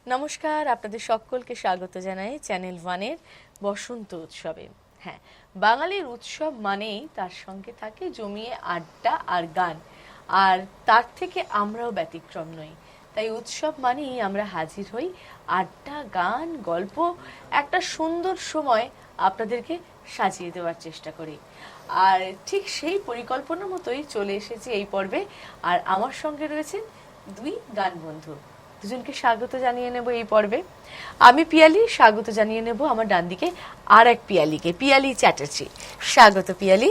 নমস্কার, আপনাদের সকলকে স্বাগত জানাই চ্যানেল ওয়ানের বসন্ত উৎসবে। হ্যাঁ, বাঙালির উৎসব মানেই তার সঙ্গে থাকে জমিয়ে আড্ডা আর গান, আর তার থেকে আমরাও ব্যতিক্রম নই। তাই উৎসব মানেই আমরা হাজির হই, আড্ডা, গান, গল্প, একটা সুন্দর সময় আপনাদেরকে সাজিয়ে দেওয়ার চেষ্টা করি। আর ঠিক সেই পরিকল্পনা মতোই চলে এসেছি এই পর্বে, আর আমার সঙ্গে রয়েছেন দুই গান বন্ধু। দুজনকে স্বাগত জানিয়ে নেব এই পর্বে। আমি পিয়ালি, স্বাগত জানিয়ে নেব আমার ডান দিকে আর এক পিয়ালিকে, পিয়ালি চ্যাটার্জি। স্বাগত পিয়ালি।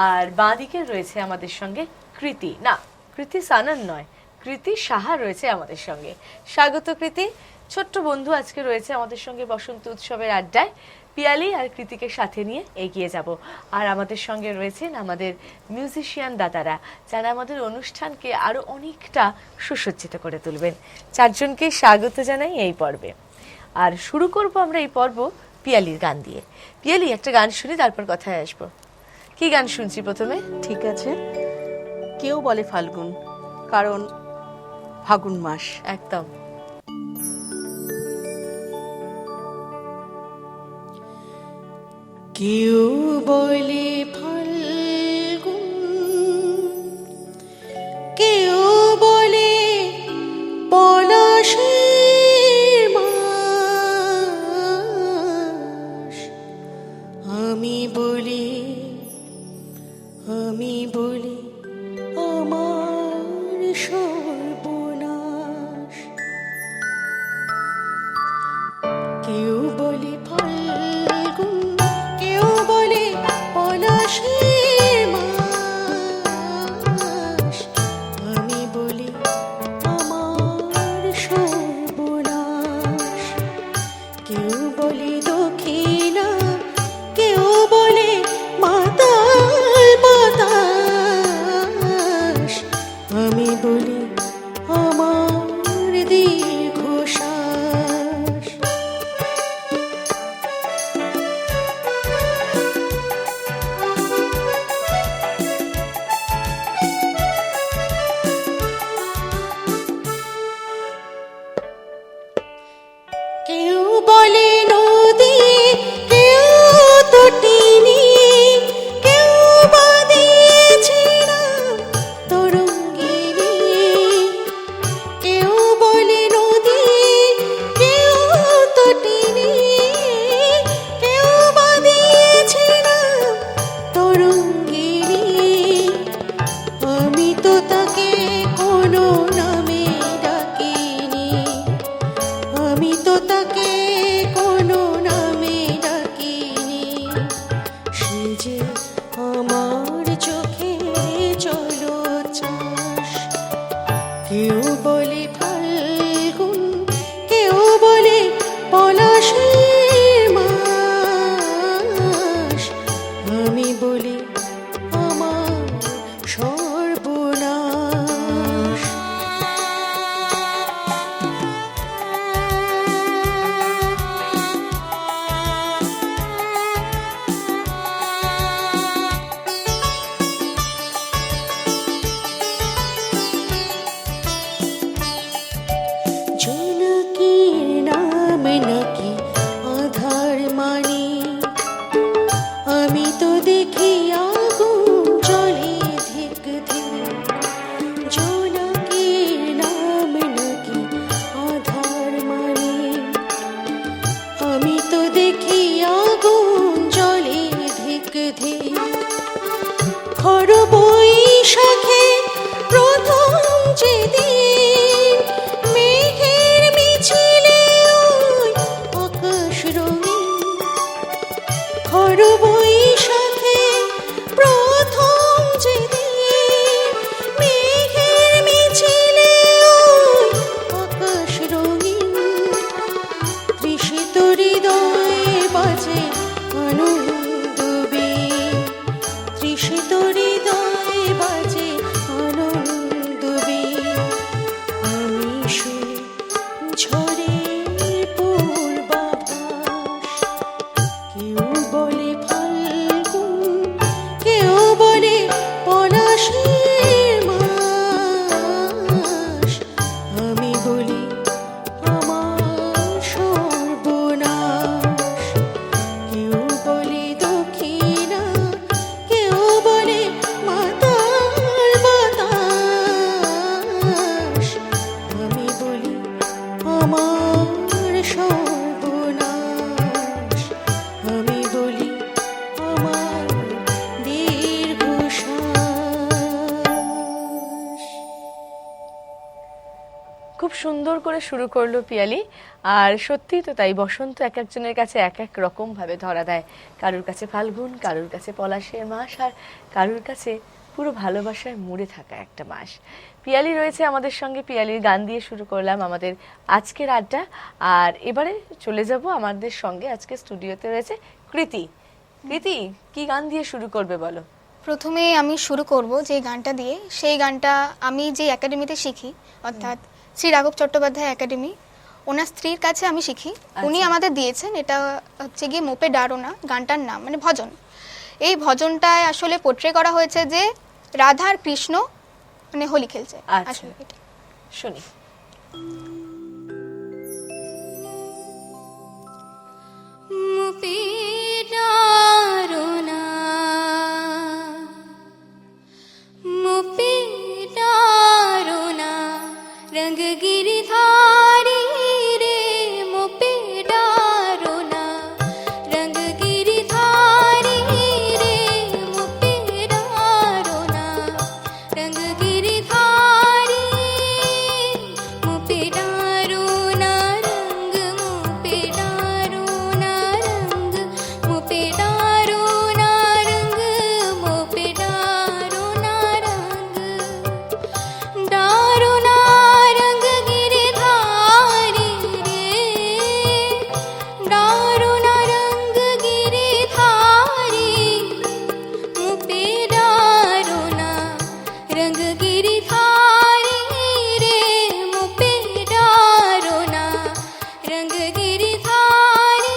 আর বাঁ দিকে রয়েছে আমাদের সঙ্গে কৃতি, না কৃতি সানন নয়, কৃতি সাহা রয়েছে আমাদের সঙ্গে। স্বাগত কৃতি। ছোট্ট বন্ধু আজকে রয়েছে আমাদের সঙ্গে বসন্ত উৎসবের আড্ডায়। পিয়ালি আর কৃতিকে সাথে নিয়ে এগিয়ে যাব। আর আমাদের সঙ্গে রয়েছেন আমাদের মিউজিশিয়ান দাদারা, যারা আমাদের অনুষ্ঠানকে আরো অনেকটা সুসজ্জিত করে তুলবেন। চারজনকে স্বাগত জানাই এই পর্বে। আর শুরু করব আমরা এই পর্ব পিয়ালির গান দিয়ে। পিয়ালি, একটা গান শুনি, তারপর কথায় আসবো। কি গান শুনছি প্রথমে? ঠিক আছে, কেউ বলে ফাল্গুন, কারণ ফাগুন মাস। একদম। কেউ বলে ফাল্গুন, কেউ বলে পলাশের মাস। আমি বলি আমার সর্বনাশ। কেউ বলে ফাল্গুন, কেউ বলে পলাশের মাস। আমি বলি আমার সর্বনাশ। কেউ বলে দক্ষিণা, কেউ বলে মাতাল বাতাস। আমি বলি আমার দীর্ঘশ্বাস। কেউ বলে নদী, কেউ তটিনী, কেউ বা দিয়েছে নাম তরঙ্গিনী। কেউ বলে নদী, কেউ তটিনী, কেউ বা দিয়েছে নাম তরঙ্গিনী। আমি তো তাকে কোনো নামে ডাকিনি, আমি তো তাকে কোনো নামে ডাকিনি। সে যে আমার চোখে জলচ্ছ্বাস। কেউ বলে ফাল্গুন, কেউ বলে পলাশের মাস। আমি বলি আমার সর্বনাশ। জনকীর নাম নাকি আধার মানে, আমি তো দেখি আগুন জ্বলে ধিক ধিক। জনকীর নাম নাকি আধার মানে, আমি তো দেখি আগুন জ্বলে ধিক ধিক। খর বৈশাখে প্রথম যেদিন মেঘের মিছিলে ওই আকাশ রঙিন। খর বৈশাখে প্রথম যেদিন মেঘের মিছিলে ওই আকাশ রঙিন। তৃষিত হৃদয়ে বাজে আনন্দবীণ, তৃষিত হৃদয়ে বাজে আমার সর্বনাশ, আমি বলি আমার দীর্ঘশ্বাস। খুব সুন্দর করে শুরু করলো পিয়ালি। আর সত্যি তো তাই, বসন্ত এক একজনের কাছে এক এক রকম ভাবে ধরা দেয়। কারুর কাছে ফাল্গুন, কারুর কাছে পলাশের মাস, আর কারুর কাছে পুরো ভালোবাসায় মুড়ে থাকা একটা মাস। পিয়ালি রয়েছে আমাদের সঙ্গে, পিয়ালির গান দিয়ে শুরু করলাম আমাদের আজকের আড্ডা। আর এবারে চলে যাব আমাদের সঙ্গে, আজকে স্টুডিওতে রয়েছে কৃতি। কৃতি, কি গান দিয়ে শুরু করবে বলো? প্রথমে আমি শুরু করব যে গানটা দিয়ে, সেই গানটা আমি যে একাডেমিতে শিখি, অর্থাৎ শ্রী রাঘব চট্টোপাধ্যায় একাডেমি, ওনার স্ত্রীর কাছে আমি শিখি। উনি আমাদের দিয়েছেন, এটা হচ্ছে গিয়ে মোপে ডারো না গানটার নাম, মানে ভজন। এই ভজনটায় আসলে পোট্রে করা হয়েছে যে রাধা আর কৃষ্ণ মানে হোলি খেলছে। আচ্ছা, আসলে এটা শুনি। মোপে ডারো না, মোपे डारो ना, रंग गिरधारी रे मोपे डारो ना, रंग गिरधारी रे मोपे डारो ना, रंग गिरधारी मोपे डारो ना, रंग मोपे डारो ना, रंग मोपे डारो ना, रंग मोपे डारो ना, रंग डारो ना, रंग गिरधारी रे, डारो ना, रंग गिरधारी मोपे डारो ना, रंग गिरधारी रे मोपे डारो ना, रंग गिरधारी।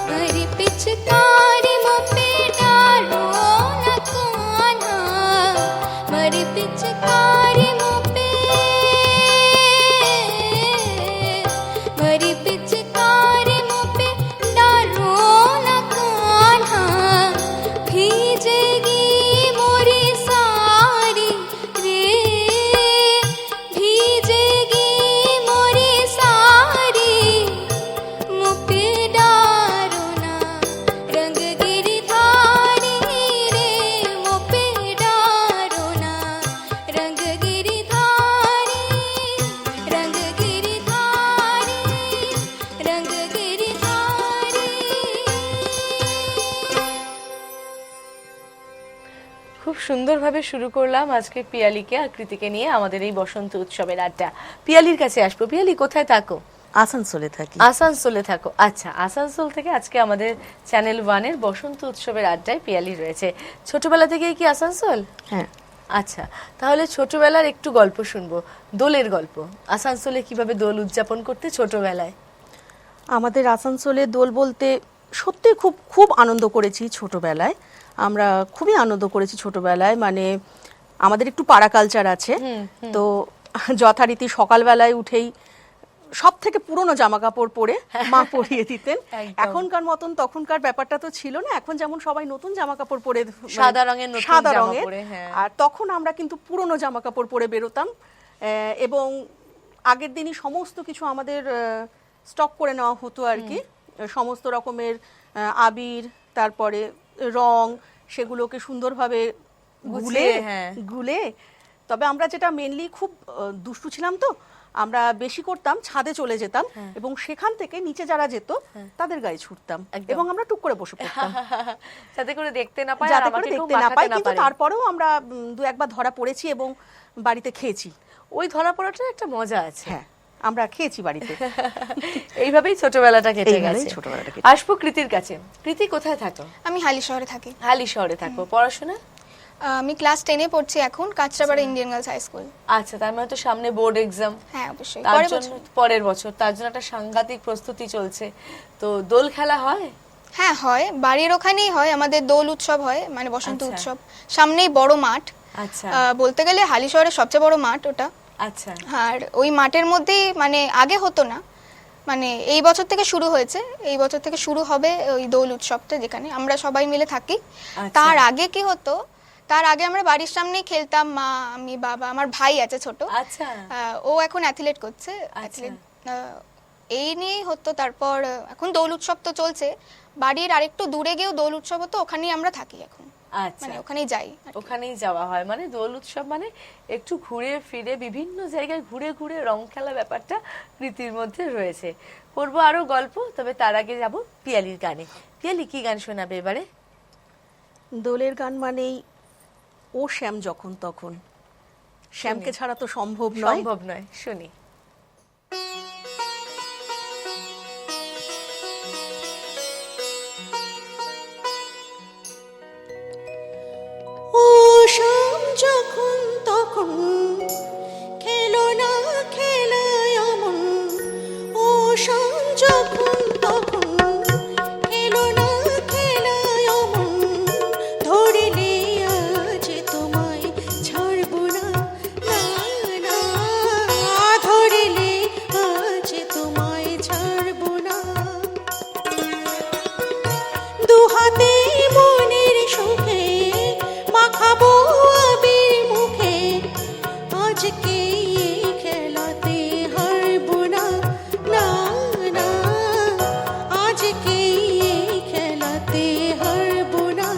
भरी पिचकारी मोपे डारो न कान्हा, भरी पिचकारी मोपे, भरी पिचकारी मोपे डारो न कान्हा, भीजेगी मोरी सारी रे, भीजेगी मोरी सारी मोपे डारो ना, रंग गिरधारी रे मोपे डारो ना, रंग गिरधारी, रंग गिरधारी, रंग गिरधारी। খুব সুন্দরভাবে শুরু করলাম আজকে পিয়ালিকে আর কৃতিকে নিয়ে আমাদের এই বসন্ত উৎসবের আড্ডা। পিয়ালির কাছে আসবো। পিয়ালি, কোথায় থাকো? আসানসোলে থাকি। আসানসোলে থাকো। আচ্ছা, আসানসোল থেকে আজকে আমাদের চ্যানেল ওয়ানের বসন্ত উৎসবের আড্ডায় পিয়ালি রয়েছে। ছোটবেলা থেকেই কি আসানসোল? হ্যাঁ, আচ্ছা, তাহলে ছোটবেলার একটু গল্প শুনবো, দোলের গল্প। আসানসোলে কিভাবে দোল উদযাপন করতে ছোটবেলায়? আমাদের আসানসোলে দোল বলতে সত্যি খুব খুব আনন্দ করেছি ছোটবেলায়। আমরা খুবই আনন্দ করেছি ছোটবেলায়, মানে আমাদের একটু পাড়া কালচার আছে। তো যথারীতি সকালবেলায় উঠেই সব থেকে পুরনো জামা কাপড় পরে মা পরিয়ে দিতেন। একদম। এখনকার মতন তখনকার ব্যাপারটা তো ছিল না। এখন যেমন সবাই নতুন জামা কাপড় পরে, সাদা রঙের নতুন সাদা জামা রঙের, পরে, হ্যাঁ। আর তখন আমরা কিন্তু পুরনো জামা কাপড় পরে বেরোতাম। এবং আগের দিনই সমস্ত কিছু আমাদের স্টক করে নেওয়া হতো আর কি। সমস্ত রকমের আবির, তারপরে রং, সেগুলোকে সুন্দরভাবে গুলে হ্যাঁ। গুলে। তবে আমরা যেটা মেনলি খুব দুষ্টু ছিলাম, তো আমরা বেশি করতাম ছাদে চলে যেতাম এবং সেখান থেকে নিচে যারা যেত তাদের গায়ে ছুটতাম একদম। এবং আমরা টুক করে বসে পড়তাম যাতে করে দেখতে না পায়, আর যাতে করে আমাকে কেউ দেখতে না মাখাতে পাই। না কিন্তু পারে। তারপরেও আমরা দু একবার ধরা পড়েছি এবং বাড়িতে খেয়েছি। ওই ধরা পড়াটার একটা মজা আছে। হ্যাঁ, আমরা খেয়েছি বাড়িতে। এইভাবেই ছোটবেলাটা কেটে এইভাবেই গেছে। ছোটবেলাটা কেটে। আসবো কৃতির কাছে। কৃতি, কোথায় থাকো? আমি হালি শহরে থাকি। হালি শহরে থাকো। পড়াশোনা? আমি ক্লাস 10-এ পড়ছি এখন, Kanchrapara Indian girls high school. আচ্ছা, তার মানে তো সামনে বোর্ড এক্সাম। হ্যাঁ, অবশ্যই। তার পরের জন্য বছর। পরের বছর তার জন্য একটা সাংঘাতিক প্রস্তুতি চলছে। তো দোল খেলা হয়? হ্যাঁ হয়, বাড়ির ওখানেই হয় আমাদের দোল উৎসব হয়, মানে বসন্ত আচ্ছা। উৎসব। সামনেই বড় মাঠ। আচ্ছা। বলতে গেলে হালি শহরের সবচেয়ে বড় মাঠ ওটা, আচ্ছা আর ওই মাঠের মধ্যেই, মানে আগে হতো না, মানে এই বছর থেকে শুরু হয়েছে, এই বছর থেকে শুরু হবে ওই দোল উৎসবটা, যেখানে আমরা সবাই মিলে থাকি। আচ্ছা। তার আগে কি হতো, তার আগে আমরা বাড়ির সামনেই খেলতাম, মা, আমি, বাবা, আমার ভাই আছে ছোট, আচ্ছা ও এখন অ্যাথলেট করছে, অ্যাথলেট, এই নিয়েই হতো। তারপর এখন দোল উৎসব তো চলছে, বাড়ির আরেকটু দূরে গিয়েও দোল উৎসব হতো, ওখানেই আমরা থাকি এখন, আচ্ছা মানে ওখানেই যাই আর কি। ওখানেই যাওয়া হয়, মানে দোল উৎসব মানে একটু ঘুরে ফিরে বিভিন্ন জায়গায় ঘুরে ঘুরে রং খেলা ব্যাপারটা রীতির মধ্যে রয়েছে। করবো আরো গল্প, তবে তার আগে যাব পিয়ালির গানে। পিয়ালি কি গান শোনাবে এবারে? দোলের গান মানেই ও শ্যাম যখন তখন, শ্যামকে ছাড়া তো সম্ভব নয়। সম্ভব নয়, শুনি। ও শ্যাম যখন তখন, খেলো না খেলায় অমন। ও শ্যাম যখন তখন, খেলো না খেলায় অমন। ধরিলে আজ তোমায় ছাড়বো না, না না। ধরিলে আজ তোমায় ছাড়বো না। দুহাতে মনের সুখে মাখাবো আবির মুখে। আজকে এই খেলাতে হারবো না, না না। আজকে এই খেলাতে হারবো না।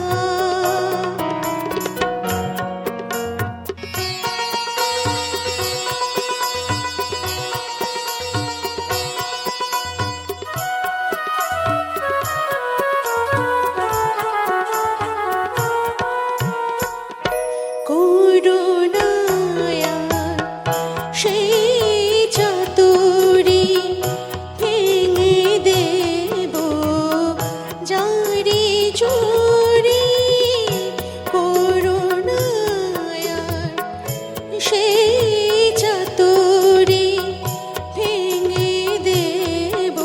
করুণায়া সেই চাতুরী ভেঙে দেব জারি চুরি। করুণায়া সেই চাতুরী ভেঙে দেব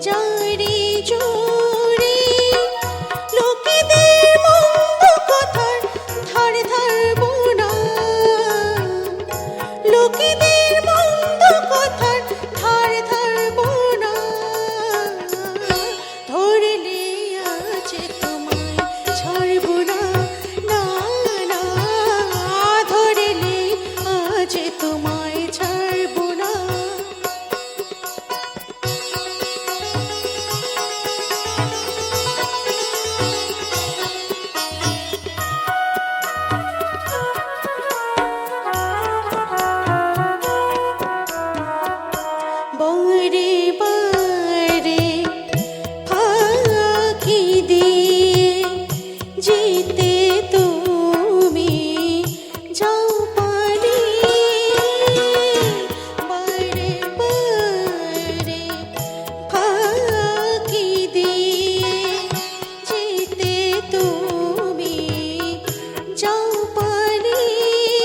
জারি চুরি। লোকেদের মন্দ কথার ধার ধারবো না। লোকেদের মন্দ কথার ধার ধারবো না। ধরলে আজ তোমায় ছাড়বো না, না না। ধরলে আজ তোমায় ছাড়বো না। বারে বারে ফাঁকি দিয়ে যেতে তুমি যাও পালিয়ে। বারে বারে ফাঁকি দিয়ে যেতে তুমি যাও পালিয়ে।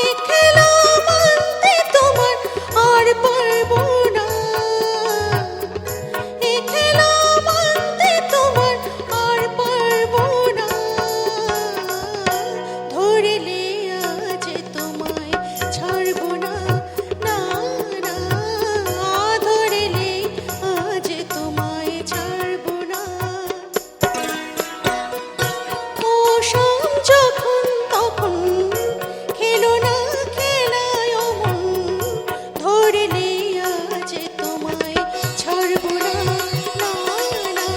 এ খেলা মানতে তোমার আর পারবো না। এ খেলা মানতে তোমার আর পারবো না। ধরলে আজ তোমায় ছাড়বো না, না না। ধরলে আজ তোমায় ছাড়বো না। ও শ্যাম যখন তখন, খেলো না খেলায় অমন। ধরলে আজ তোমায় ছাড়বো না, না না।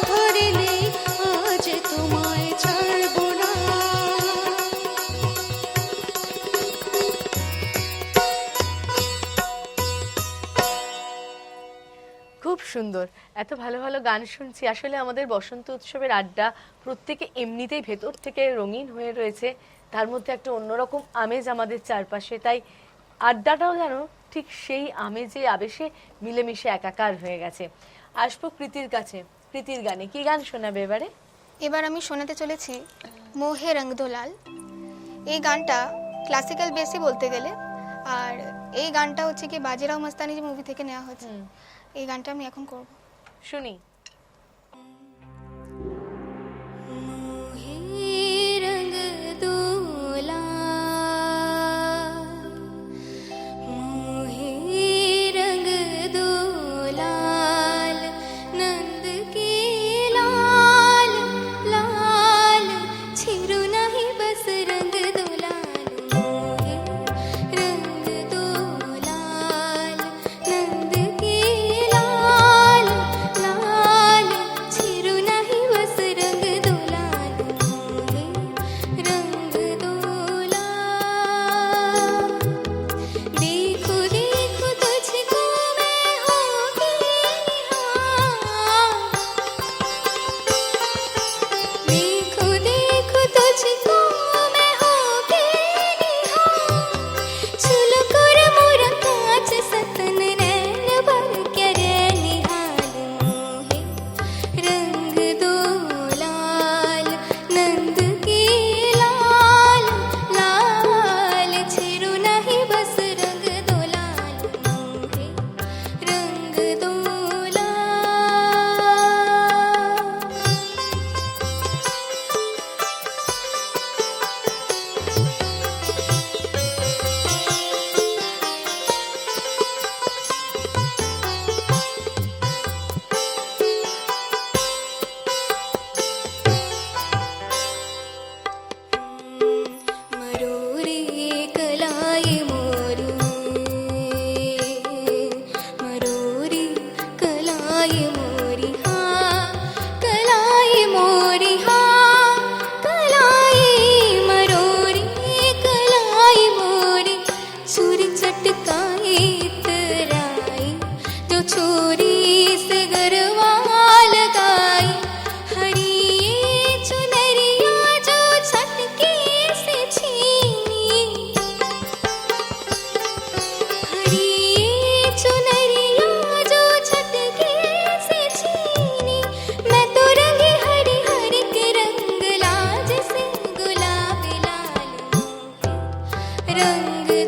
ধরলে আজ তোমায় ছাড়বো না। খুব সুন্দর, এত ভালো ভালো গান শুনছি। আসলে আমাদের বসন্ত উৎসবের আড্ডা প্রত্যেকে এমনিতেই ভেতর থেকে রঙিন হয়ে রয়েছে, তার মধ্যে একটা অন্যরকম আমেজ আমাদের চারপাশে। তাই আড্ডাটাও যেন ঠিক সেই আমেজে আবেশে মিলেমিশে একাকার হয়ে গেছে। আসবো প্রীতির কাছে। প্রীতির গানে কি গান শোনাবে এবারে? এবার আমি শোনাতে চলেছি মোহে রং দো লাল। এই গানটা ক্লাসিক্যাল বেসই বলতে গেলে, আর এই গানটা হচ্ছে কি বাজিরাও মস্তানি যে মুভি থেকে নেওয়া হয়েছে। এই গানটা আমি এখন করব, শুনি। मोहे रंग दो लाल।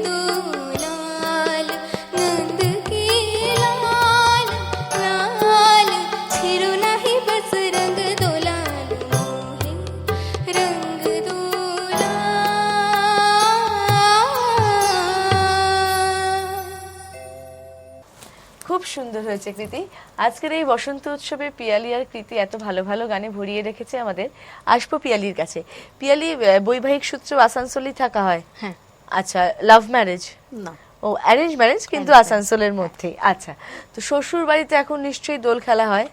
দুলাল নন্দ কে লাল লাল ছিড়ো নাহি বস রঙ দোলাল মোহে রঙ দোলাল। খুব সুন্দর হয়েছে কৃতি। আজকের এই বসন্ত উৎসবে পিয়ালি আর কৃতি এত ভালো ভালো গানে ভরিয়ে রেখেছে আমাদের। আসবো পিয়ালির কাছে। পিয়ালি, বৈবাহিক সূত্রে আসানসোলেই থাকা হয়? হ্যাঁ। আচ্ছা, লাভ ম্যারেজ? না, ও, অ্যারেঞ্জ ম্যারেজ, কিন্তু আসানসোলের মধ্যে। আচ্ছা, তো শ্বশুর বাড়িতে এখন নিশ্চয়ই দোল খেলা হয়?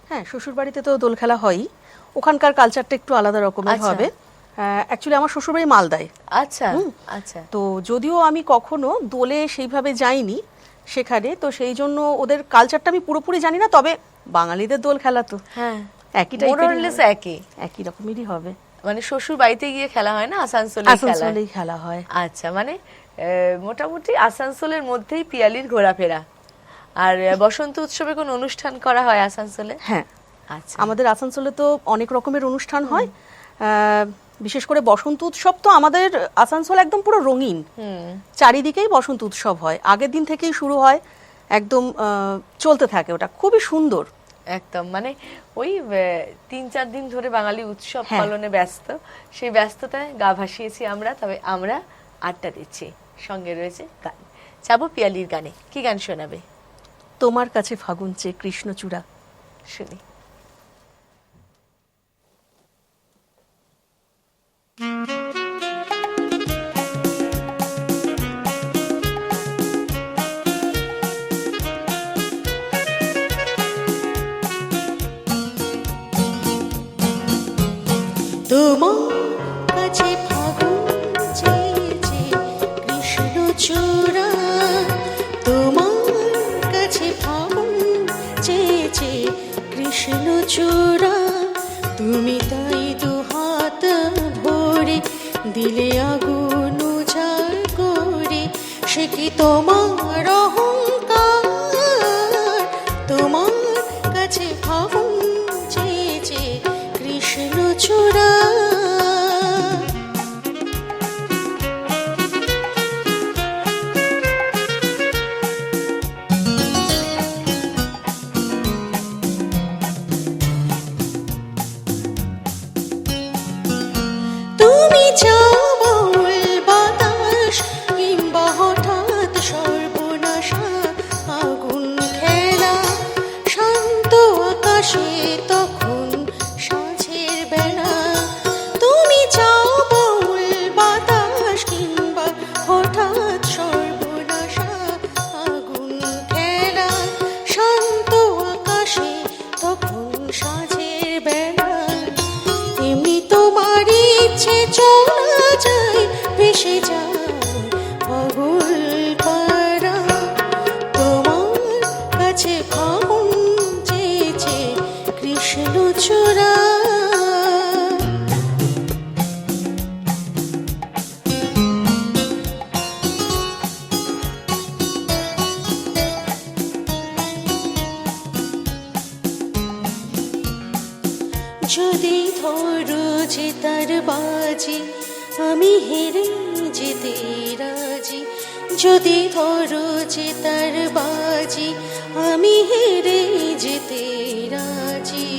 হ্যাঁ, শ্বশুর বাড়িতে তো দোল খেলা হয়ই। ওখানকার কালচারটা একটু আলাদা রকমের আচ্ছা। হবে। অ্যাকচুয়ালি আমার শ্বশুরবাড়ি মালদায়। আচ্ছা আচ্ছা। তো যদিও আমি কখনো দোলে সেইভাবে যাইনি সেখানে, তো সেই জন্য ওদের কালচারটা আমি পুরোপুরি জানি না। তবে বাঙালিদের দোল খেলা তো হ্যাঁ, একই টাইপের, মোরলেস একই একই রকমেরই হবে। মানে শ্বশুর বাড়িতে গিয়ে খেলা হয় না, আসানসোলে খেলা হয়? আসানসোলেই খেলা হয়। আচ্ছা, মানে মোটামুটি আসানসোলের মধ্যেই পিয়ালির ঘোরাফেরা। আর বসন্ত উৎসবে কোন অনুষ্ঠান করা হয় আসানসোলে? হ্যাঁ, আচ্ছা। আমাদের আসানসোলে তো অনেক রকমের অনুষ্ঠান হয়। বিশেষ করে বসন্ত উৎসব তো আমাদের আসানসোল একদম পুরো রঙিন। চারিদিকেই বসন্ত উৎসব হয়, আগের দিন থেকেই শুরু হয়, একদম চলতে থাকে। ওটা খুবই সুন্দর। একদম, মানে ওই 3-4 দিন ধরে বাঙালি উৎসব হ্যাঁ। পালনে ব্যস্ত। সেই ব্যস্ততায় গা ভাসিয়েছি আমরা। তবে আমরা আড্ডা দিচ্ছি, সঙ্গে রয়েছে গান। যাবো পিয়ালির গানে। কি গান শোনাবে? তোমার কাছে ফাগুন চেয়ে কৃষ্ণচূড়া। শুনি। তোমার কাছে ফাগুন চেয়েছে কৃষ্ণচূড়া, তোমার কাছে ফাগুন চেয়েছে কৃষ্ণচূড়া, তুমি তাই দু হাত ভরে দিলে আগুন উজাড় করে। সে কি তোমার অহংকার? তোমার কাছে ফাগুন চেয়েছে কৃষ্ণচূড়া। তুমি চাও বাউল বাতাস কিংবা হঠাৎ সর্বনাশা আগুন খেলা, শান্ত আকাশে তখন সাঁঝের বেলা। তুমি চাও বাউল বাতাস কিংবা হঠাৎ সর্বনাশা আগুন খেলা, শান্ত আকাশে তখন সাঁঝের বেলা। এমনি তোমার ইচ্ছে চলা যায়, ভেসে যায় পাগল পারা। তোমার কাছে ফাগুন চেয়েছে কৃষ্ণচূড়া। যদি ধরো যে তার বাজি, আমি হেরে যেতে রাজি। যদি ধরো যে তার বাজি, আমি হেরে যেতে রাজি।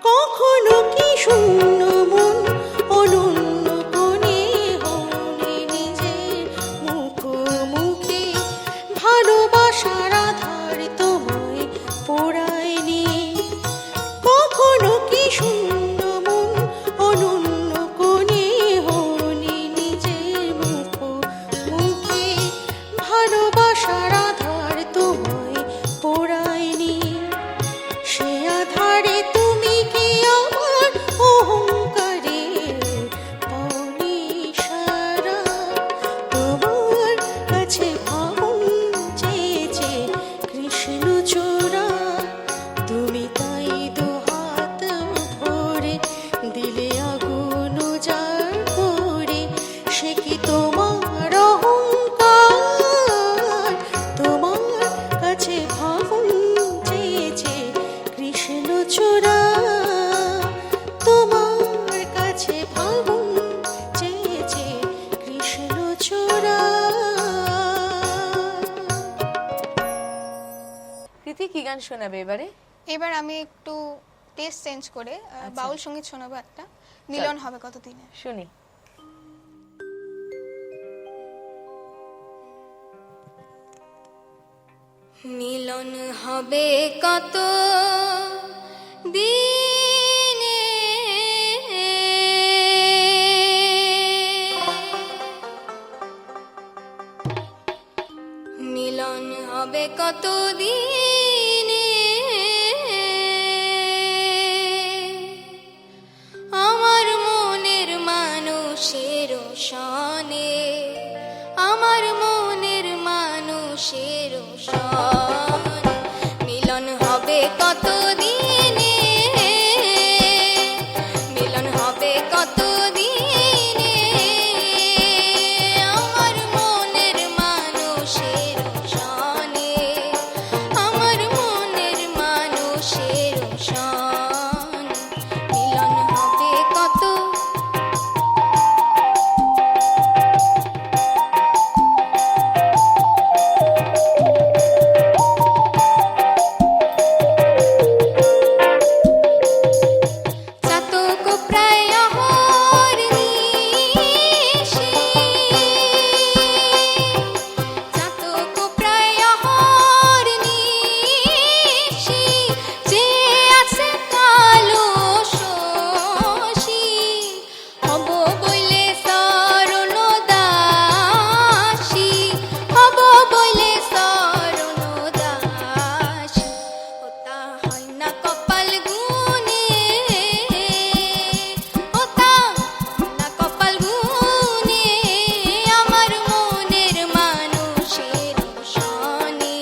কখনো কি শূন্য মন অনন্য কোণে হনে নিজের মুখোমুখি, ভালোবাসার আধার তোমায় পোড়ায়নি। কখনো কি শূন্য মন অনন্য কোণে হনে নিজের মুখোমুখি, ভালোবাসার আধার গান শোনাবে এবারে? এবার আমি একটু টেস্ট চেঞ্জ করে বাউল সঙ্গীত শোনাবো একটা, মিলন হবে কতদিনে। শুনি। মিলন হবে কত দিনে, মিলন হবে কত দিনে, আমার মনের মানুষের সনে, আমার মনের মানুষের সনে, মিলন হবে কত দিনে, মিলন হবে কত দিনে, আমার মনের মানুষের সনে, আমার মনের মানুষের সনে, মিলন হবে কত। চাতক প্রায় অহর্নিশি, চাতক প্রায় অহর্নিশি, যে আছে কালো শশী, হব বইলে শরণ দাসী, হব বইলে শরণ দাসী, ওতা হয় না কপাল গুনে, ওতা হয় না কপাল গুনে, আমার মনের মানুষের সনে,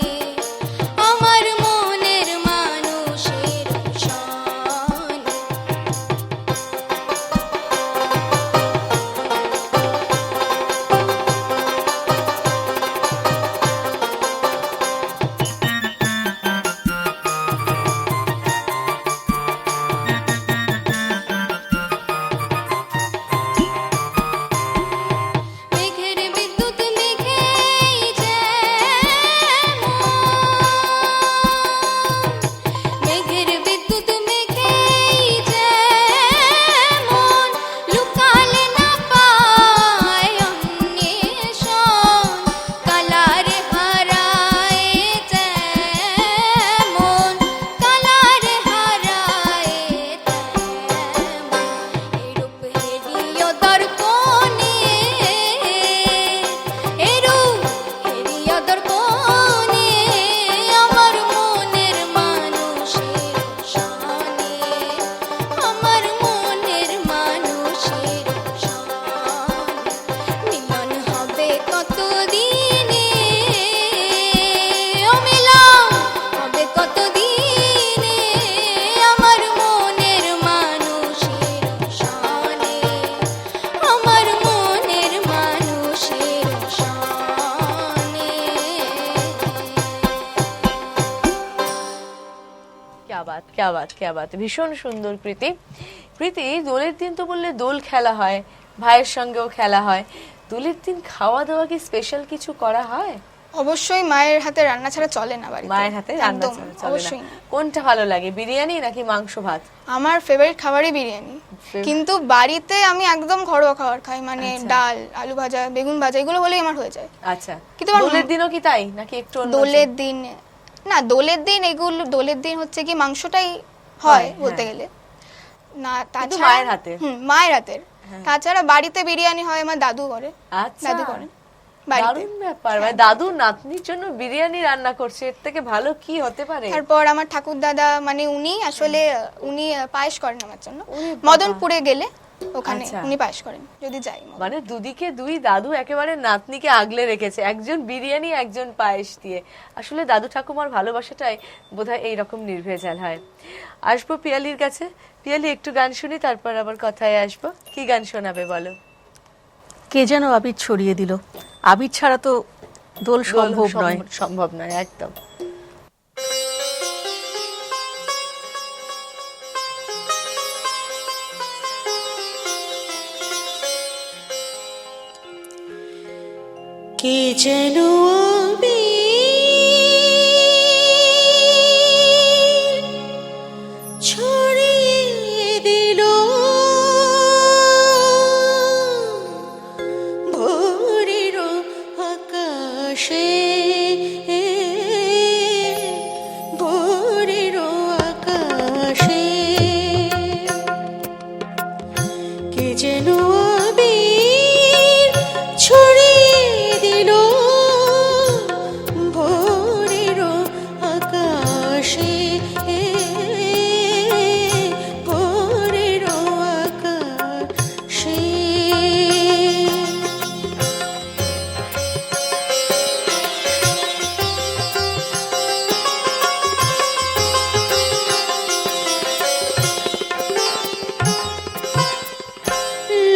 আমার মনের মানুষের সনে। মেঘের বিদ্যুৎ মেঘেই যেমন, মেঘের বিদ্যুৎ মেঘেই যেমন, লুকালে না পায় অন্বেষণ, কালারে হারায় যেমন, কালারে হারায় তেমন, এরূপ হেরিও দর্পণে, এরূপ হেরিও দর্পণে, আমার মনের মানুষের সনে, আমার মনের মানুষের সনে, মিলন হবে কত দিনে, ও মিলন হবে কত দিনে, আমার মনের মানুষের সনে, আমার মনের মানুষের সনে। ক্যা বাত, ক্যা বাত, ক্যা বাত, ভীষণ সুন্দর কৃতি। কৃতি, দোলের দিন তো বললে দোল খেলা হয়, ভাইয়ের সঙ্গেও খেলা হয়, দোলের দিন খাওয়া দাওয়া কি স্পেশাল কিছু করা হয়? অবশ্যই মায়ের হাতে রান্না ছাড়া চলে না বাড়িতে, মায়ের হাতে রান্না একদম, ছাড়া চলে অবশ্যই না। না। কোনটা ভালো লাগে, বিরিয়ানি নাকি মাংস ভাত? আমার ফেভারিট খাবারই বিরিয়ানি, কিন্তু বাড়িতে আমি একদম ঘরোয়া খাবার খাই, মানে আচ্ছা। ডাল, আলু ভাজা, বেগুন ভাজা, এগুলো হলেই আমার হয়ে যায়। আচ্ছা, কিন্তু আমার দোলের দিনও কি তাই নাকি একটু অন্য? দোলের দিন না, দোলের দিন এগুলো, দোলের দিন হচ্ছে কি মাংসটাই হয় বলতে গেলে না, তাছাড়া মায়ের হাতে। মায়ের হাতের, তাছাড়া বাড়িতে বিরিয়ানি হয়, আমার দাদু করে, আচ্ছা, দাদু করেন বাড়িতে। দারুণ ব্যাপার, মানে দাদু নাতনির জন্য বিরিয়ানি রান্না করছে, এর থেকে ভালো কি হতে পারে? তারপর আমার ঠাকুর দাদা, মানে উনি আসলে উনি পায়েস করেন আমার জন্য, ওরে বাবা। মদনপুরে গেলে ওখানে আচ্ছা। উনি পায়েস করেন যদি যাই। মানে দুদিকে দুই দাদু একেবারে নাতনিকে আগলে রেখেছে, একজন বিরিয়ানি একজন পায়েস দিয়ে। আসলে দাদু ঠাকুমার ভালোবাসাটাই বোধহয় এইরকম নির্ভেজাল হয়। আসবো পিয়ালির কাছে। পিয়ালি, একটু গান শুনি, তারপর আবার কথায় আসবো। কি গান শোনাবে বলো? কে যেন আবির ছড়িয়ে দিল, আবির ছাড়া তো দোল সম্ভব নয়। সম্ভব নয় একদম। কে যেন আবির কে যেন আবির ছড়িয়ে দিল ভোরের আকাশে, ভোরের আকাশে।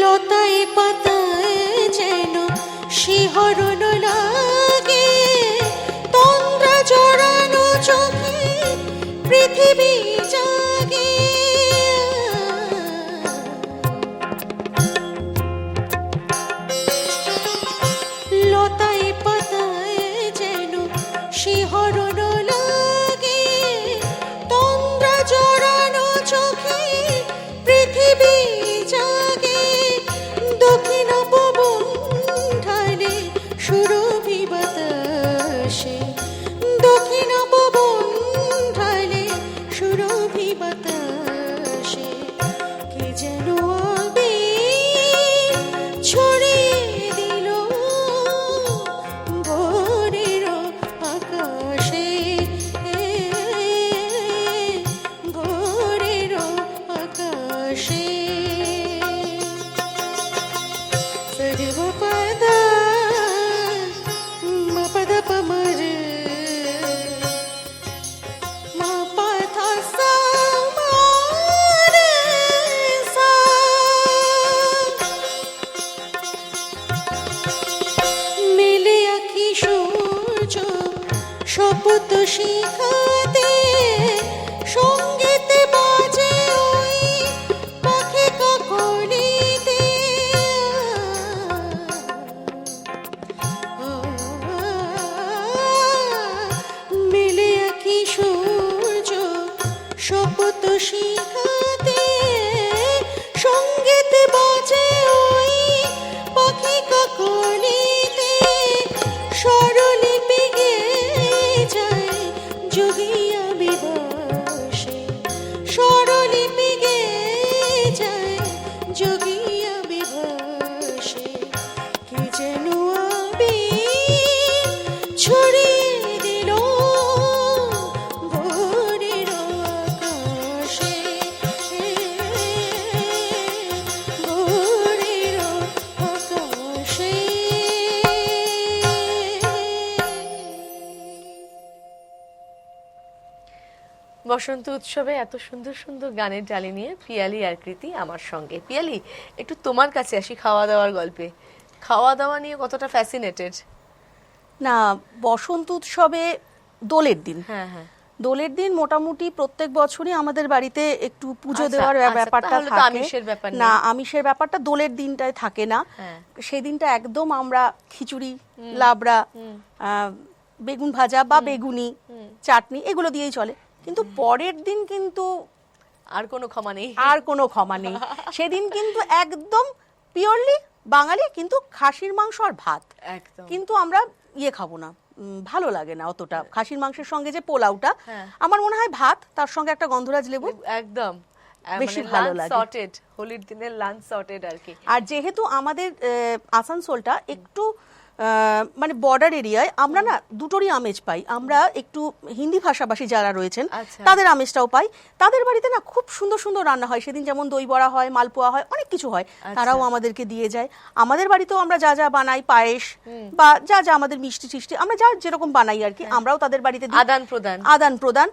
লতায় পাতায় যেন শিহরণ লাগে, তন্দ্রা জড়ানো চোখে পৃথিবী জাগে। লতায় পাতায় যেন শিহরণ লাগে, তন্দ্রা জড়ানো চোখে পৃথিবী জাগে। দক্ষিণ পবন ঢালে সুরভি বাতাসে, দক্ষিণ পবন ঢালে সুরভি বাতাসে। কে যেন আবির ছড়িয়ে দিল ভোরের আকাশে, ভোরের আকাশে। সরিব পদা মা পদ পমর মা পথা সা মা রে সা। মেলে আঁখি সূর্য শপথ শিখাতে, সঙ্গীতে বাজে ওই পাখি কাকলিতে। মেলে আঁখি সূর্য শপথ শিখাতে, সঙ্গীতে বাজে ওই পাখি কাকলিতে। স্বরলিপি গেয়ে যায় যোগিয়া বিবাসে, স্বরলিপি গেয়ে যায় যোগিয়া বিবাসে। কে যেন আবির ছড়িয়ে দিল ভোরের আকাশে, ভোরের আকাশে। বসন্ত উৎসবে এত সুন্দর সুন্দর গানের ডালি নিয়ে পিয়ালি আর কৃতি আমার সঙ্গে। পিয়ালি, একটু তোমার কাছে আসি খাওয়া দাওয়ার গল্পে। খাওয়া দাওয়া নিয়ে কতটা ফ্যাসিনেটেড? না, বসন্ত উৎসবে দোলের দিন, হ্যাঁ হ্যাঁ, দোলের দিন মোটামুটি প্রত্যেক বছরই আমাদের বাড়িতে একটু পুজো আচ্ছা, দেওয়ার আচ্ছা, ব্যাপারটা তাহলে তো থাকে। আমিষের ব্যাপার নেই। না, আমিষের ব্যাপারটা দোলের দিনটায় থাকে না। হ্যাঁ। সেই দিনটা একদম আমরা খিচুড়ি, লাবড়া, বেগুন ভাজা বা বেগুনি, চাটনি এগুলো দিয়েই চলে। কিন্তু পরের দিন কিন্তু আর কোনো ক্ষমা নেই। আর কোনো ক্ষমা নেই। সেদিন কিন্তু একদম পিওরলি বাঙালি, কিন্তু খাসির মাংস আর ভাত। একদম। কিন্তু আমরা খাবো না, ভালো লাগে না অতটা। খাসির মাংসের সঙ্গে যে পোলাওটা, হ্যাঁ। আমার মনে হয় ভাত, তার সঙ্গে একটা গন্ধরাজ লেবু একদম বেশি ভালো লাগে। সর্টেড, হোলির দিনের লাঞ্চ সর্টেড আর কি। আর যেহেতু আমাদের আসানসোলটা একটু মানে বর্ডার এরিয়ায়, আমরা না দুটোরই আমেজ পাই। আমরা একটু হিন্দি ভাষাভাষী যারা রয়েছেন আচ্ছা। তাদের আমেজটাও পাই। তাদের বাড়িতে না খুব সুন্দর সুন্দর রান্না হয় সেদিন, যেমন দই বড়া হয়, মালপোয়া হয়, অনেক কিছু হয়। তারাও আমাদেরকে দিয়ে যায়। আমাদের বাড়িতেও আমরা যা যা বানাই, পায়েস বা যা যা আমাদের মিষ্টি টিষ্টি আমরা যা যেরকম বানাই আর কি, আমরাও তাদের বাড়িতে দিই। আদান প্রদান।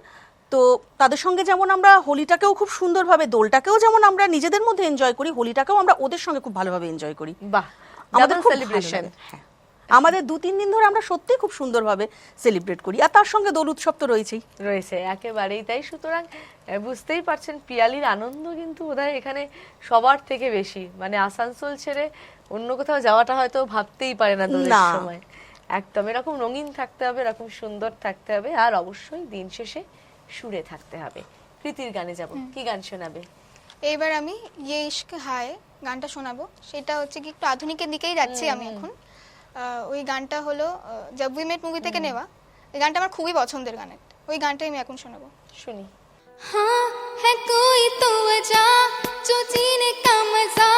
তো তাদের সঙ্গে যেমন আমরা হোলিটাকেও খুব সুন্দরভাবে, দোলটাকেও যেমন আমরা নিজেদের মধ্যে এনজয় করি, হোলিটাকেও আমরা ওদের সঙ্গে খুব ভালোভাবে এনজয় করি। বাহ, আমাদের খুব সেলিব্রেশন। হ্যাঁ, আমাদের 2-3 দিন ধরে আমরা সত্যি খুব সুন্দরভাবে সেলিব্রেট করি। আর তার সঙ্গে দোল উৎসব তো রয়েছে একেবারেই তাই। সুতরাং বুঝতেই পারছেন পিয়ালির আনন্দ কিন্তু বোধহয় এখানে সবার থেকে বেশি। মানে আসানসোল ছেড়ে অন্য কোথাও যাওয়াটা হয়তো ভাবতেই পারে না দোলের সময়। একদম এরকম রঙিন থাকতে হবে, এরকম সুন্দর থাকতে হবে, আর অবশ্যই দিন শেষে সুরে থাকতে হবে। কৃতির গানে যাব, কি গান শোনাবে? এইবার আমি ইয়ে ইশক হায় গানটা শোনাবো। সেটা হচ্ছে কি একটু আধুনিকের দিকেই যাচ্ছি আমি এখন। ওই গানটা হলো জব উই মেট মুভি থেকে নেওয়া। এই গানটা আমার খুবই পছন্দের গান, ওই গানটাই আমি এখন শোনাবো। শুনি। हाँ है कोई तो वजह जो जीने का मजा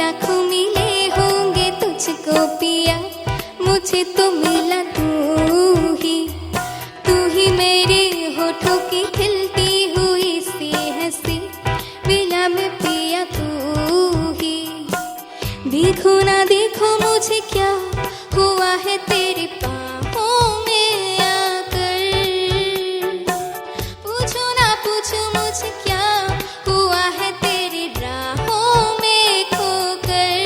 लाखों मिले होंगे तुझको पिया, मुझे तो मिला तू ही मेरे होठों की खिलती हुई सी हंसी, मिला मैं पिया तू ही। देखो ना देखो मुझे क्या हुआ है तेरे बाहों में आकर, पूछो ना पूछो मुझे क्या हुआ है तेरी राहों में खोकर।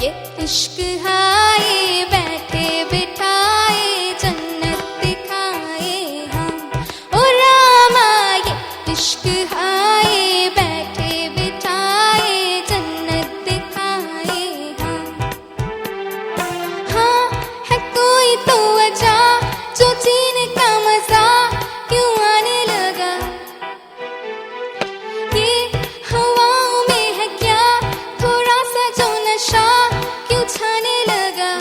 ये इश्क हाय बैठे बिठाए जन्नत दिखाए हम, ओ रामा ये इश्क हाय बैठे बिठाए जन्नत दिखाए हम। हाँ है कोई तो वजह जो जीने का मजा क्यों आने लगा, ये हवाओं में है क्या थोड़ा सा जो नशा क्यों छाने लगा।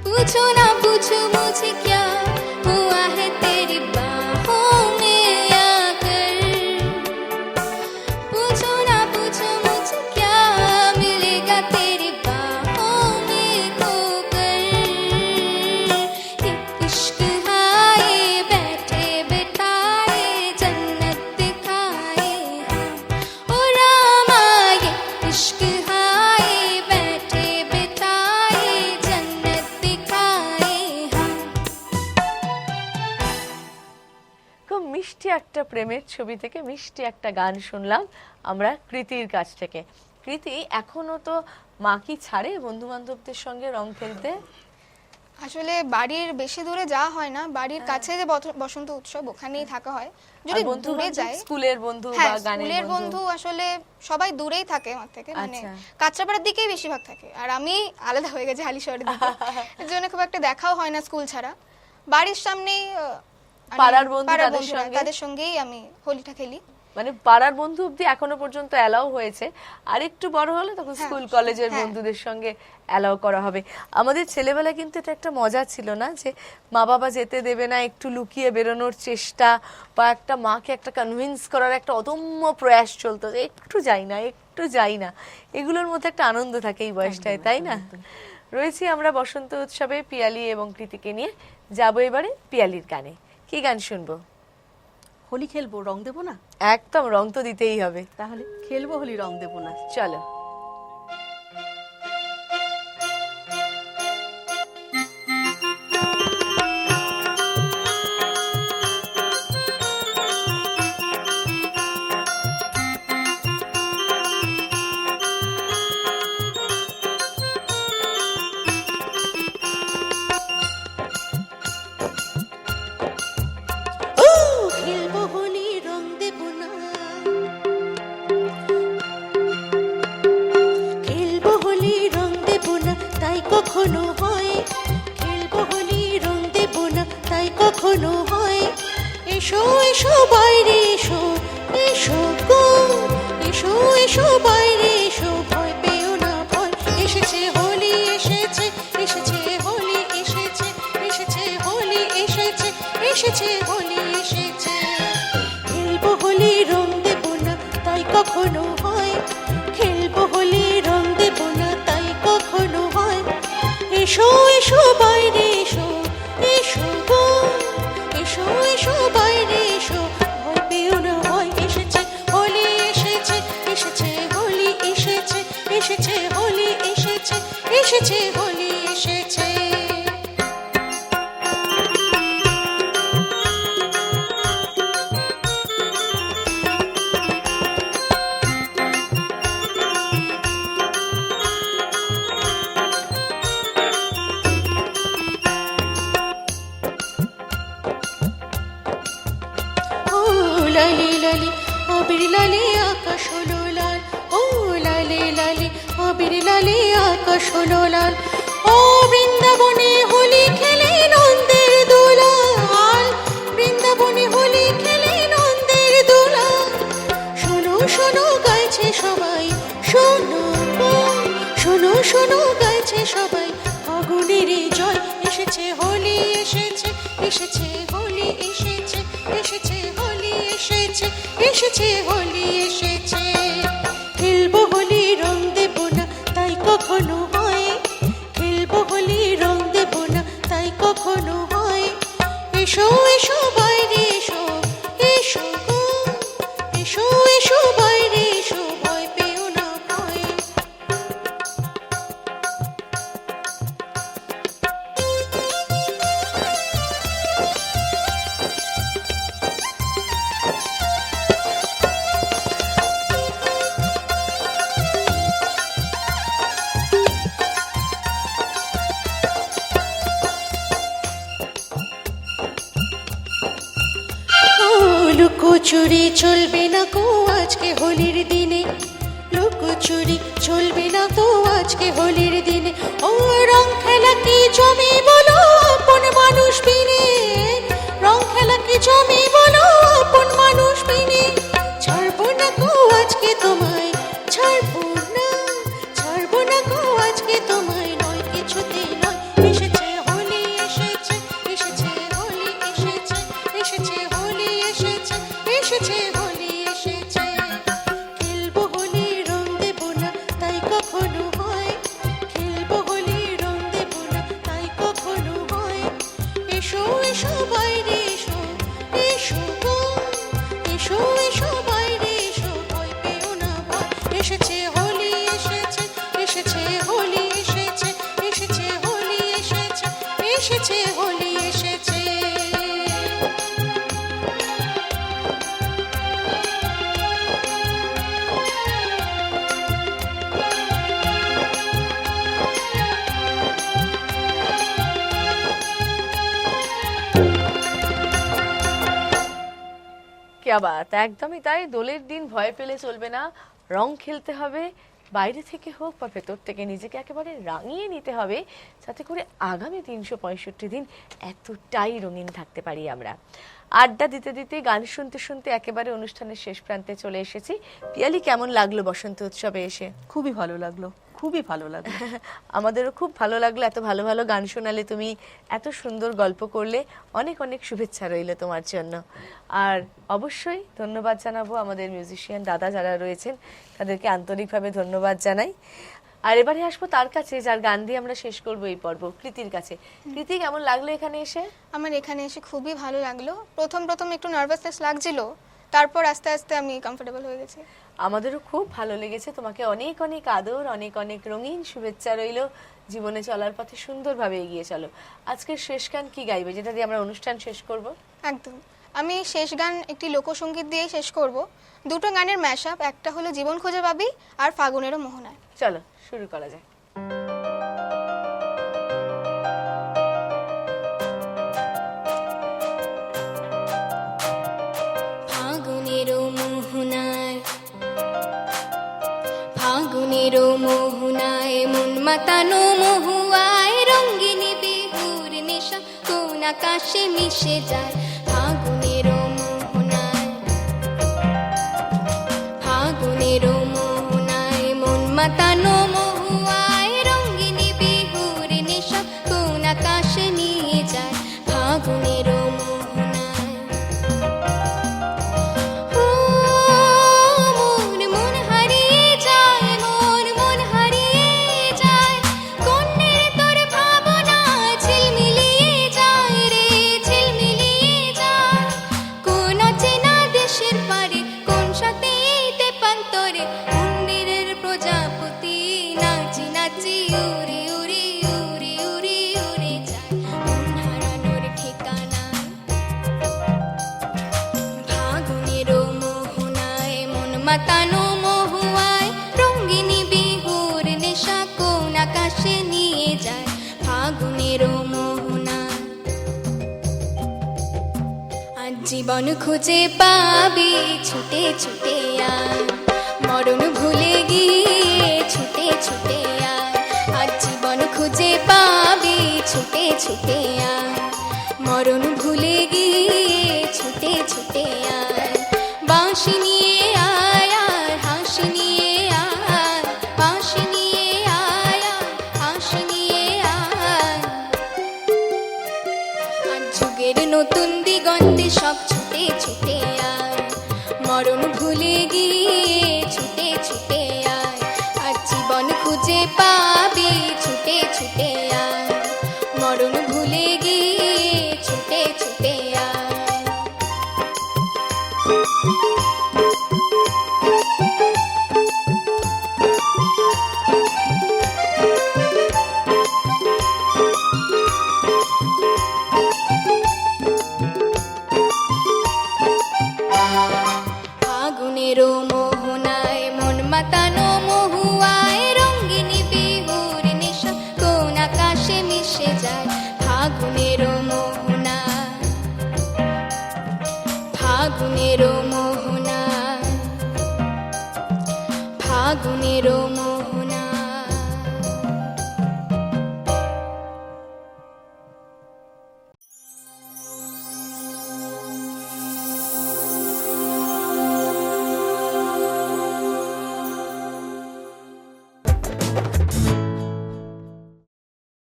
पूछो ना पूछो मुझे क्या हुआ है तेरी बाहों में आकर, पूछो ना पूछो मुझे क्या मिलेगा तेरी बाहों में खोकर। ये इश्क हाय बैठे बिठाए जन्नत दिखाए हम, ओ रामा ये इश्क हाय बैठे बिठाए जन्नत दिखाए हम। খুব মিষ্টি একটা প্রেমের ছবি থেকে মিষ্টি একটা গান শুনলাম আমরা কৃতির কাছ থেকে। কৃতি, এখনো তো মা কি ছাড়ে বন্ধু বান্ধবদের সঙ্গে রং খেলতে? আসলে বাড়ির বেশি দূরে যাওয়া হয় না, বাড়ির কাছে যে বসন্ত উৎসব ওখানেই থাকা হয়। আর যদি বন্ধু দূরে বান্ধব, যাই, স্কুলের বন্ধু বা হ্যাঁ গানের স্কুলের বন্ধু? বন্ধু আসলে সবাই দূরেই থাকে আমার থেকে, মানে আচ্ছা। কাঁচরাপাড়ার দিকেই বেশিরভাগ থাকে, আর আমি আলাদা হয়ে গেছি হালিশহরের দিকে, এর জন্য খুব একটা দেখাও হয় না স্কুল ছাড়া। বাড়ির সামনেই পাড়ার বন্ধু তাদের সঙ্গে? তাদের সঙ্গেই আমি হোলিটা খেলি। মানে পাড়ার বন্ধু অব্দি এখনো পর্যন্ত অ্যালাউ হয়েছে, আর একটু বড় হলে তখন হ্যাঁ, স্কুল কলেজের হ্যাঁ। বন্ধুদের সঙ্গে অ্যালাউ করা হবে। আমাদের ছেলেবেলায় কিন্তু এটা একটা মজা ছিল না, যে মা বাবা যেতে দেবে না, একটু লুকিয়ে বেরোনোর চেষ্টা, বা একটা মাকে একটা কনভিন্স করার একটা অদম্য প্রয়াস চলতো যে একটু যাই না একটু যাই না। এগুলোর মধ্যে একটা আনন্দ থাকে এই বয়সটায়, তাই না? রয়েছি আমরা বসন্ত উৎসবে পিয়ালি এবং কৃতিকে নিয়ে। যাবো এবারে পিয়ালির গানে। কি গান শুনবো? হোলি খেলবো, রং দেবো না? একদম, রং তো দিতেই হবে। তাহলে খেলবো হোলি, রং দেবো না। চলো। খেলবো হোলি রং দেবো না, খেলবো হোলি রং দেবো না তাই কখনো হয়, খেলবো হোলি রং দেবো না তাই কখনো হয়। এসো এসো বাইরে এসো, এসো গো এসো এসো বাইরে এসো, ভয় পেও না ভয়, এসেছে হোলি এসেছে, এসেছে হোলি এসেছে, এসেছে হোলি এসেছে, এসেছে হোলি এসেছে। খেলবো হোলি রং দেবো না তাই কখনো হয়, খেলবো হোলি রং দেবো না তাই কখনো হয়। এসো এসো বাইরে এসো, এসো গো এসো এসো বাইরে এসো, ভয় পেও না ভয়, এসেছে হোলি এসেছে, এসেছে হোলি এসেছে, এসেছে হোলি এসেছে, এসেছে হোলি এসেছে। লালি লালি অবির লালি আকাশ হলো লাল, ও লালি লালি অবির লালি আকাশ হলো লাল। ও বৃন্দাবনে হোলি খেলে নন্দের দোলাল, বৃন্দাবনে হোলি খেলে নন্দের দোলাল। শোনো শোনো গাইছে সবাই, শোনো গো, শোনো শোনো গাইছে সবাই, ফাগুনের জয় এসেছে হোলি এসেছে, এসেছে হোলি এসেছে, এসেছে হোলি এসেছে, এসেছে হোলি এসেছে। এসো এসো বাইরে এসো, এসো গো, এসো এসো বাইরে এসো, ভয় পেও না ভয়। লুকোচুরি চলবে না গো আজকে হোলির দিনে, লুকোচুরি চলবে না গো আজকে হোলির দিনে। ও রং খেলা কি জমি বলো আপন মানুষ বিনে, রং খেলা কি জমি বলো আপন মানুষ বিনে। ছাড়বো না গো আজকে তোমায়, ছাড়বো না, ছাড়বো না গো আজকে তোমায়, নয় কিছুতে নয়। এসেছে হোলি এসেছে, এসেছে হোলি এসেছে, এসেছে হোলি এসেছে, এসেছে হোলি এসেছে। খেলবো হোলি রং দেবো না তাই কখনো হয়, খেলবো হোলি রং দেবো না তাই কখনো হয়। এসো এসো বাইরে এসো, এসো গো, এসো এসো বাইরে এসো, ভয় পেও না ভয়। এসেছে হোলি এসেছে, এসেছে হোলি এসেছে, এসেছে হোলি এসেছে, এসেছে হোলি এসেছে। क्या बात, একদমই তাই। দোলের দিন ভয় পেলে চলবে না, রং খেলতে হবে, বাইরে থেকে হোক বা ভেতর থেকে নিজেকে একেবারে রাঙিয়ে নিতে হবে, যাতে করে আগামী 365 দিন এতটাই রঙিন থাকতে পারি আমরা। আড্ডা দিতে দিতে, গান শুনতে শুনতে একেবারে অনুষ্ঠানের শেষ প্রান্তে চলে এসেছি। পিয়ালি, কেমন লাগলো বসন্ত উৎসবে এসে? খুবই ভালো লাগলো, খুবই ভালো লাগলো। আমাদেরও খুব ভালো লাগলো, এত ভালো ভালো গান শোনালে তুমি, এত সুন্দর গল্প করলে। অনেক অনেক শুভেচ্ছা রইল তোমার জন্য। আর অবশ্যই ধন্যবাদ জানাবো আমাদের মিউজিশিয়ান দাদা যারা রয়েছেন, তাদেরকে আন্তরিকভাবে ধন্যবাদ জানাই। আর এবারে আসবো তার কাছে যার গান দিয়ে আমরা শেষ করবো এই পর্ব, কৃতির কাছে। কৃতি, কেমন লাগলো এখানে এসে? আমার এখানে এসে খুবই ভালো লাগলো। প্রথম প্রথম একটু নার্ভাসনেস লাগছিল, তারপর আস্তে আস্তে আমি কমফোর্টেবল হয়ে গেছি। আমাদেরও খুব ভালো লেগেছে। তোমাকে অনেক অনেক আদর, অনেক অনেক রঙিন শুভেচ্ছা রইলো। জীবনে চলার পথে সুন্দরভাবে এগিয়ে চলো। আজকের শেষ গান কি গাইবে, যেটা দিয়ে আমরা অনুষ্ঠান শেষ করব? একদম, আমি শেষ গান একটি লোকসঙ্গীত দিয়েই শেষ করব। দুটো গানের ম্যাশআপ, একটা হলো জীবন খুঁজে পাবি আর ফাগুনেরও মোহনায়। চলো শুরু করা যায়। ফাগুনেরও মোহনায়, ফাগুনেরও মোহনায় মন মাতানো মহুয়ায়, রঙ্গিনী বিহুর নেশা কোন আকাশে মিশে যায়। ফাগুনেরও মোহনায়, ফাগুনেরও মোহনায় মন মাতানো মহুয়ায়, রঙ্গিনী বিহুর নেশা কোন আকাশে নিয়ে যায়। ফাগুনেরও মাতানো মহুয়ায়, রঙ্গিনী বিহুর নেশা কোন আকাশে নিয়ে যায়। ফাগুনেরও মোহনায়, আজ জীবন খুঁজে পাবি ছুটে ছুটে আয়, মরণ ভুলে গিয়ে ছুটে ছুটে আয়। আজ জীবন খুঁজে পাবি ছুটে ছুটে আয়, মরণ ভুলে গিয়ে ছুটে ছুটে আয়। বাঁশি নিয়ে আয় আর হাসি নিয়ে আয়, বাঁশি নিয়ে আয় আর হাসি নিয়ে আয়। আর যুগের নতুন দিগন্তে সব ছুটে ছুটে আয়, মরণ ভুলে গিয়ে ছুটে ছুটে আয়। আর জীবন খুঁজে পাবি ছুটে ছুটে আয়, মরণ ভুলে গিয়ে ছুটে ছুটে মোহনায় মন মাতানো মহুয়ায় রঙ্গিনী বিহুর নেশা কোন আকাশে মিশে যায় ফাগুনের মোহনায় ফাগুনের মোহনায় ফাগুনের মোহনায়